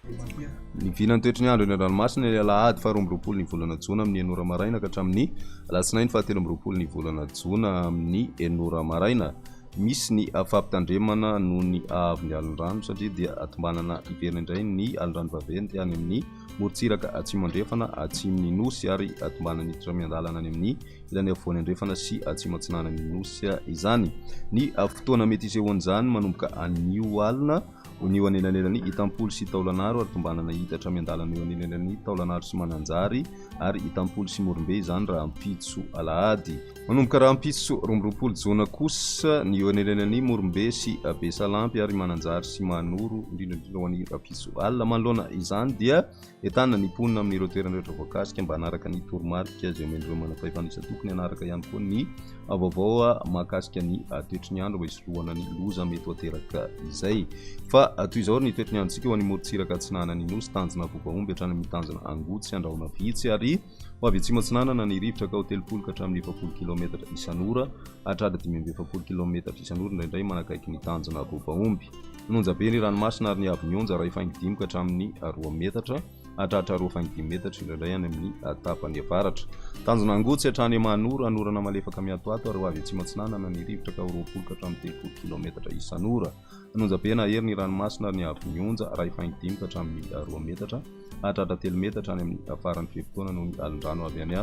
Ny vilan'ny toetrany andro eny an-dranomasina ny alahady 12 ny volana jona amin'ny 9 maraina ka hatramin'ny alatsinainy 17 ny volana jona amin'ny 9 maraina. Misy ny fampitandremana noho ny ahavon'ny alin-drano satria dia atombanana iverina indray ny alin-drano vaventy any amin'ny morontsiraka atsimo andrefana atsimon'ny nosy ary atombanana hiditra miandalana any amin'ny ilany afovoany andrefana sy atsimo atsinanany nosy izany. Ny fotoana mety isehoan'izany manomboka anio alina ny eo anelanelany itampolo sy taolanaro ary tombanana hidatra miandalana eo anelanelany taolanaro sy mananjary ary itampolo sy morombe izany raha ampitso alahady. Manomboka raha ampitso 12 jona kosa ny eo anelanany morombe sy besalampy ary mananjary sy manoro indrindrandrindra ho an'ny ampitso alina. Manoloana izany dia entana ny ponina amin'ireo toerana rehetra voakasika mba hanaraka ny toromarika izay omen'ireo manam-pahefanisa tokony hanaraka ihany koa ny vaovao mahakasika ny toetry ny andro mba hisorohana ny loza mety ho ateraka izay. Fa toy izao ny toetry ny androntsika ho an'ny morontsiraka atsinanany nosy tanjona vovahomby hatrany amin'ny tanjona angotsy andrahona vitsy ary ho avy atsimo atsinanana ny rivotra ka ho 30 ka hatramin'ny 20 kilometatra isan'ora hatrady 520 kilometatra isan'ora indraindray manakaiky ny tanjona vovahomby. Nonja be ny ranomasina ary ny avonionja raha ifaingidimy ka hatramin'ny 2 metatra hatratra 2,5 metatra indraindray any amin'ny tapany avaratra. Tanjona angotsy hatrany Emanora anorana malefaka miatoato ary ho avy atsimo atsinanana ny rivotra ka ho 20 ka hatramin'ny 30 kilometatra isan'ora. Nonja be nahery ny ranomasina ary ny avonionja raha ifaingidimy ka hatramin'ny 2 metatra hatratra 3 metatra any amin'ny faran'ny fihefotoana noho ny alin-drano avy any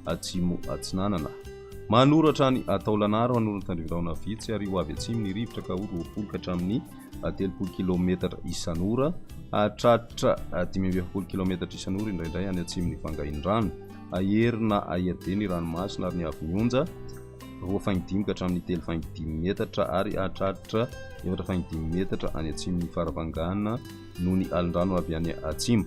atsimo atsinanana. Manoro hatrany taolanaro anorana tandriviraona vitsy ary ho avy atsimo ny rivotra ka ho 20 ka hatramin'ny 30 kilometatra isan'ora hatratra 520 kilometatra isan'ora indraindray any atsimon'ny fangahin-drano. Aherina ahery be ny ranomasina ary ny avonionja 2,5 ka hatramin'ny 3,5 metatra ary hatratra 4,5 metatra any atsimon'ny faravangana noho ny alin-drano avy any atsimo.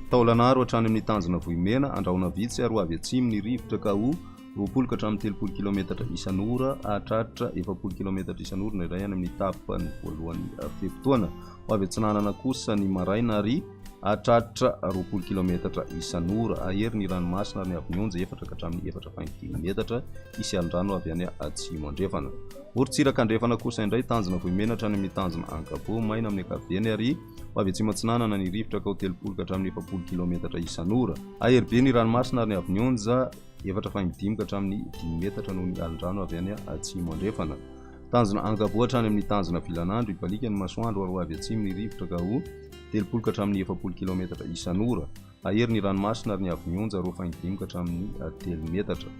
Taolanaro hatrany amin'ny tanjona vohimena andrahona vitsy ary ho avy atsimo ny rivotra ka ho 20 ka hatramin'ny 30 kilometatra isan'ora hatratra 40 kilometatra isan'ora indraindray any amin'ny tapany voalohany fihefotoana. Ho avy atsinanana kosa ny maraina ary hatratra 20 kilometatra isan'ora. Ahery ny ranomasina ary ny avonionja 4 ka hatramin'ny 4,5 metatra isy alin-drano avy any atsimo andrefana. Morontsiraka andrefana kosa indray tanjona vohimena hatrany amin'ny tanjona ankabo maina amin'ny ankaveny ary ho avy atsimo atsinanana ny rivotra ka ho 30 ka hatramin'ny 70 kilometatra isan'ora. Ahery be ny ranomasina ary ny avonionja 4,5 ka hatramin'ny 10 metatra noho ny alin-drano avy any atsimo andrefana. Tanjona ankabo hatrany amin'ny tanjona filanandro ipalika ny masoandro ary ho avy atsimo ny rivotra ka ho 30 ka hatramin'ny 40 kilometatra isan'ora. Ahery ny ranomasina ary ny avonionja 2,5 ka hatramin'ny 3 metatra.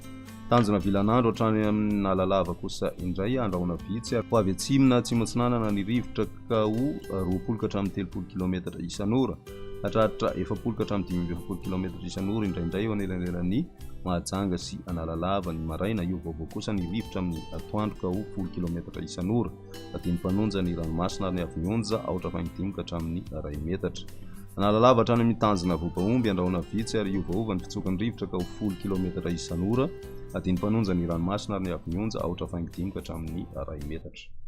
Tanjona vilanandro hatrany amin'ny nalalava kosa indray andrahona vitsy ary ho avy atsimo na atsimo atsinanana ny rivotra ka ho 20 ka hatramin'ny 30 kilometatra isan'ora hatratra 40 ka hatramin'ny 520 kilometatra isan'ora indraindray eo anelanelan'ny Mahajanga sy Analalava ny maraina. Io vaovao kosa ny rivotra amin'ny atoandro ka ho 10 kilometatra isan'ora. Adiny mpanonja ny ranomasina ary ny avonionja 4,5 ka hatramin'ny 2 metatra. Analalava hatrany amin'ny tanjona vovahomby andrahona vitsy ary io vaovany fitsokan'ny rivotra ka ho 10 kilometatra isan'ora. Adiny mpanonja ny ranomasina ary ny avonionja 4,5 ka hatramin'ny 2 metatra.